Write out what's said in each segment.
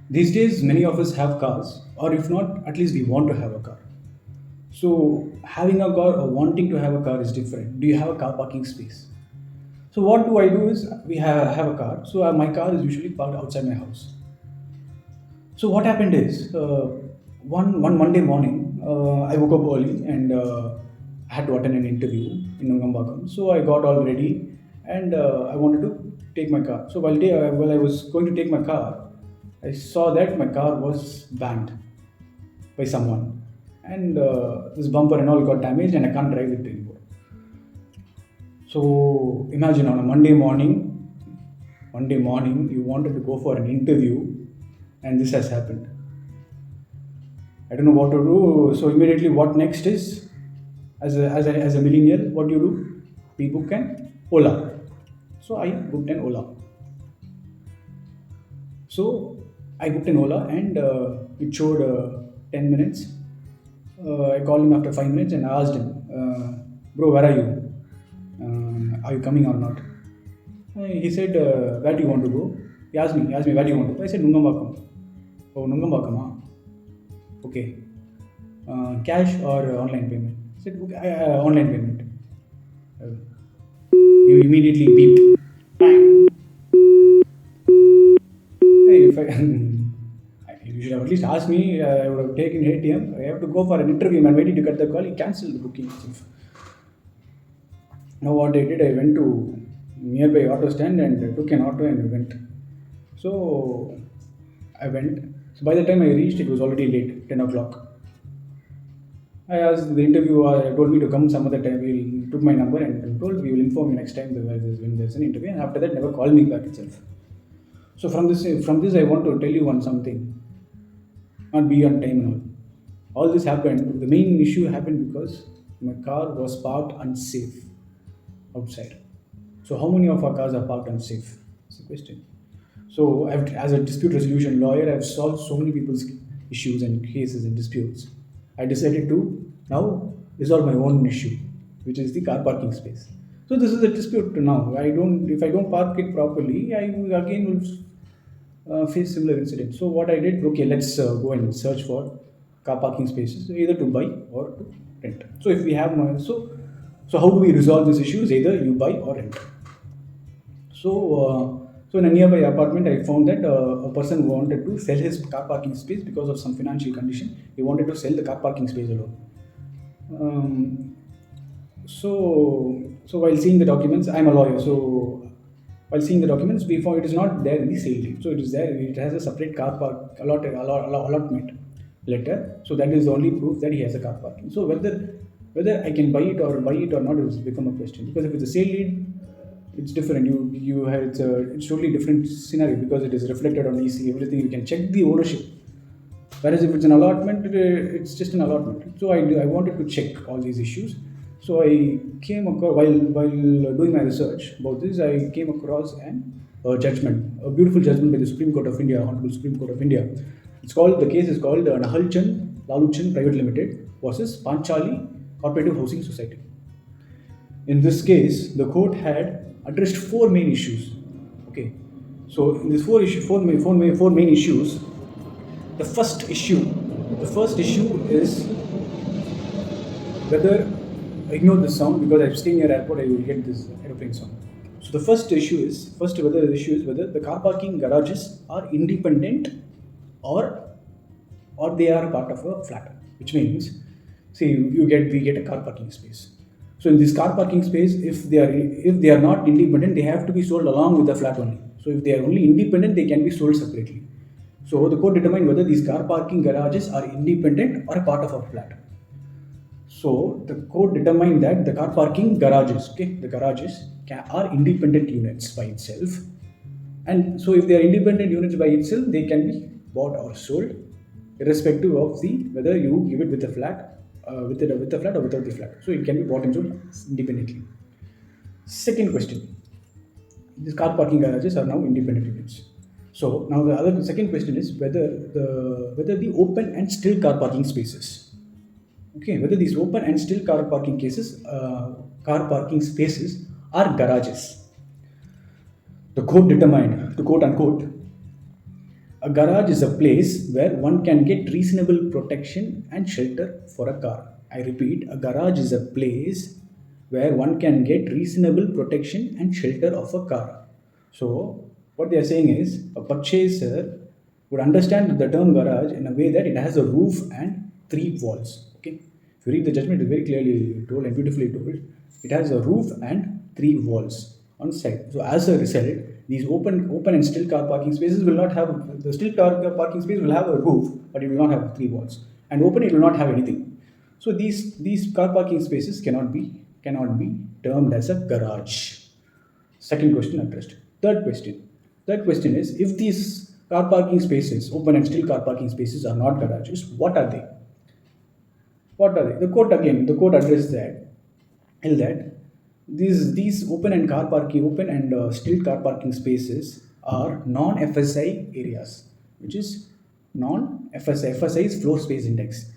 These days, many of us have cars, or if not, at least we want to have a car. So, having a car or wanting to have a car is different. Do you have a car parking space? So, what do I do is have a car. So, my car is usually parked outside my house. So, what happened is one Monday morning, I woke up early and I had to attend an interview in Nungambakam. So, I got all ready and I wanted to take my car. So, while I was going to take my car, I saw that my car was banned by someone, and this bumper and all got damaged, and I can't drive it anymore. So imagine on a Monday morning, you wanted to go for an interview, and this has happened. I don't know what to do. So immediately, what next is, as a millennial, what do you do? We book an Ola. So I booked an Ola. So I booked an Ola, and it showed 10 minutes. I called him after 5 minutes and I asked him, "Bro, where are you? Are you coming or not?" He said, "Where do you want to go?" He asked me, "Where do you want to go?" I said, "Nungambakam." "Oh, Nungambakam, ah? Okay. Cash or online payment?" I said, "Okay, online payment." Uh, you immediately beeped. Bang. Hey, if I, you should have at least asked me. I would have taken ATM. I have to go for an interview. Man, why did you cut the call? He cancelled the booking itself. Now what I did, I went to nearby auto stand and took an auto and went. So I went. So by the time I reached, it was already late, 10 o'clock. I asked the interviewer, told me to come some other time. He took my number and told we will inform you next time when there's an interview. And after that, never called me back itself. So from this, I want to tell you one something. Not be on time and all this happened. The main issue happened because my car was parked unsafe outside. So how many of our cars are parked unsafe? That's the question. So as a dispute resolution lawyer, I've solved so many people's issues and cases and disputes. I decided to now resolve my own issue, which is the car parking space. So this is a dispute now. If I don't park it properly, I will again will face similar incidents. So what I did, okay, let's go and search for car parking spaces, either to buy or to rent. So if we have so how do we resolve this issue? Is either you buy or rent. So in a nearby apartment, I found that a person wanted to sell his car parking space because of some financial condition. He wanted to sell the car parking space alone. Um, so while seeing the documents, I'm a lawyer. So while seeing the documents, we found it is not there in the sale deed. So it is there. It has a separate car park allotment letter. So that is the only proof that he has a car parking. So whether I can buy it or not, it has become a question. Because if it's a sale deed, it's different. You have it's totally different scenario because it is reflected on EC. Everything you can check the ownership. Whereas if it's an allotment, it's just an allotment. So I wanted to check all these issues. So I came across while doing my research about this, I came across a judgment, a beautiful judgment by the Supreme Court of India, Honorable Supreme Court of India. The case is called Nahalchand, Laloochand Private Limited versus Panchali Cooperative Housing Society. In this case, the court had addressed four main issues. Okay, so in these four main issues, the first issue, is whether ignore this sound because I'm staying near airport. I will get this aeroplane sound. So the first issue is whether the car parking garages are independent or they are a part of a flat, which means, see, we get a car parking space. So in this car parking space, if they are not independent, they have to be sold along with the flat only. So if they are only independent, they can be sold separately. So the court determined whether these car parking garages are independent or a part of a flat. So the court determined that the car parking garages, are independent units by itself. And so if they are independent units by itself, they can be bought or sold, irrespective of the whether you give it with a flat, with the flat or without the flat. So it can be bought and sold independently. Second question: these car parking garages are now independent units. So now the second question is whether the open and still car parking spaces, okay, whether these open and still car parking spaces are garages. The court determined, to quote unquote, A garage is a place where one can get reasonable protection and shelter for a car. I repeat, a garage is a place where one can get reasonable protection and shelter of a car. So, what they are saying is a purchaser would understand the term garage in a way that it has a roof and three walls. Okay, if you read the judgment, it's very clearly told and beautifully told. It has a roof and three walls on side. So, as a result, these open and still car parking spaces will not have the still car parking space will have a roof, but it will not have three walls. And open, it will not have anything. So these car parking spaces cannot be termed as a garage. Second question addressed. Third question. Third question is, if these car parking spaces, open and still car parking spaces, are not garages, what are they? What are they? The court addressed that, held that these open and still car parking spaces are non-FSI areas, which is non-FSI. FSI is floor space index.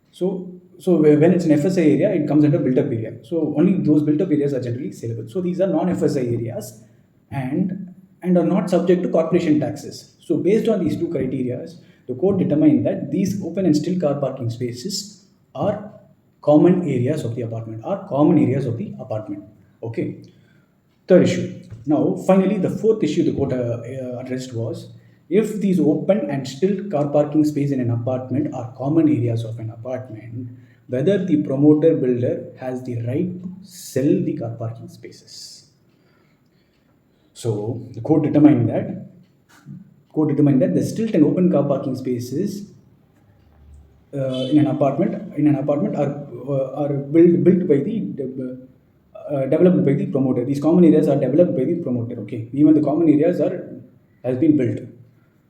So when it's an FSI area, it comes under built-up area. So only those built-up areas are generally saleable. So these are non-FSI areas and are not subject to corporation taxes. So based on these two criteria, the court determined that these open and still car parking spaces are common areas of the apartment. Okay. Third issue. Now, finally, the fourth issue the court addressed was, if these open and still car parking space in an apartment are common areas of an apartment, whether the promoter builder has the right to sell the car parking spaces. So, the court determined that the still and open car parking spaces in an apartment are built by the developed by the promoter. These common areas are developed by the promoter. Okay, even the common areas has been built,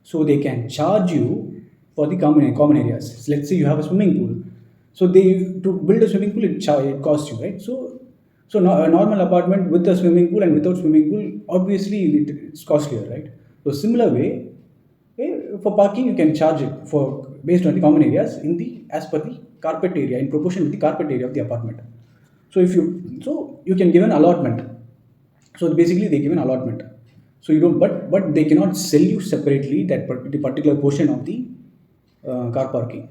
so they can charge you for the common areas. So let's say you have a swimming pool, so to build a swimming pool, it costs you, right? So a normal apartment with a swimming pool and without swimming pool, obviously it's costlier, right? So similar way, for parking you can charge it for based on the common areas as per the carpet area, in proportion with the carpet area of the apartment. So you can give an allotment. So basically they give an allotment. So you don't, but they cannot sell you separately the particular portion of the car parking.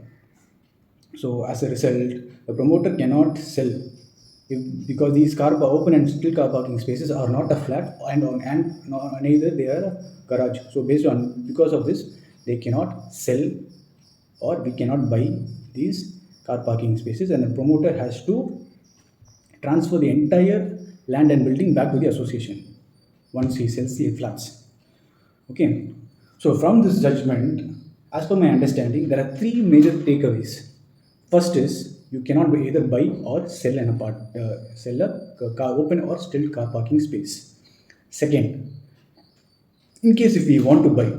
So as a result, the promoter cannot sell because these open and still car parking spaces are not a flat and neither they are a garage. So because of this, they cannot sell or we cannot buy these car parking spaces, and the promoter has to transfer the entire land and building back to the association once he sells the flats. Okay. So from this judgment, as per my understanding, there are three major takeaways. First is, you cannot either buy or sell sell a open or still car parking space. Second, in case if we want to buy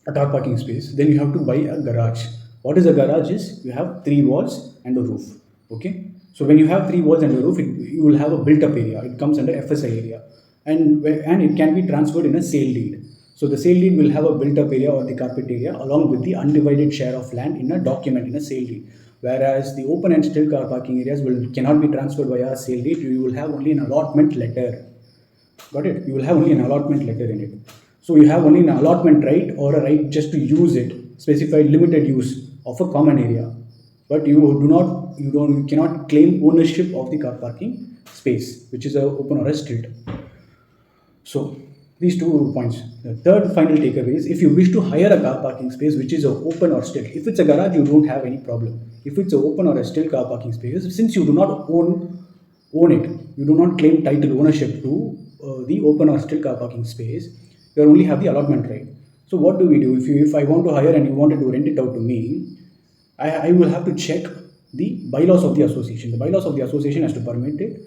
a car parking space, then you have to buy a garage. What is a garage is, you have three walls and a roof. Okay. So when you have three walls and a roof, you will have a built-up area. It comes under FSI area, and it can be transferred in a sale deed. So the sale deed will have a built-up area or the carpet area along with the undivided share of land in a document, in a sale deed. Whereas the open and still car parking areas cannot be transferred via a sale deed. You will have only an allotment letter. Got it? You will have only an allotment letter in it. So you have only an allotment right or a right just to use it, specified limited use of a common area. But you cannot claim ownership of the car parking space, which is a open or a street. So these 2 points. The third final takeaway is, if you wish to hire a car parking space which is a open or still, if it's a garage, you don't have any problem. If it's an open or a still car parking space, since you do not own it, you do not claim title ownership to the open or still car parking space, you only have the allotment right. So what do we do? If I want to hire and you wanted to rent it out to me, I will have to check the bylaws of the association. The bylaws of the association has to permit it,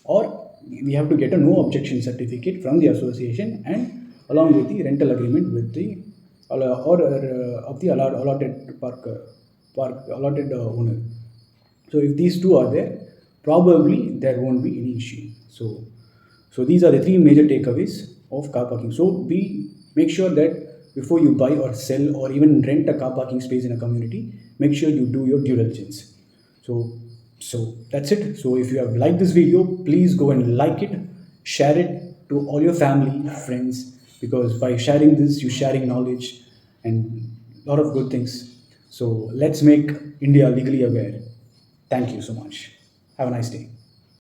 or we have to get a no objection certificate from the association, and along with the rental agreement with the of the allotted allotted owner. So if these two are there, probably there won't be any issue. So these are the three major takeaways of car parking. So make sure that before you buy or sell or even rent a car parking space in a community, make sure you do your due diligence. So that's it. So if you have liked this video, please go and like it, share it to all your family, friends, because by sharing this, you're sharing knowledge and a lot of good things. So let's make India legally aware. Thank you so much. Have a nice day.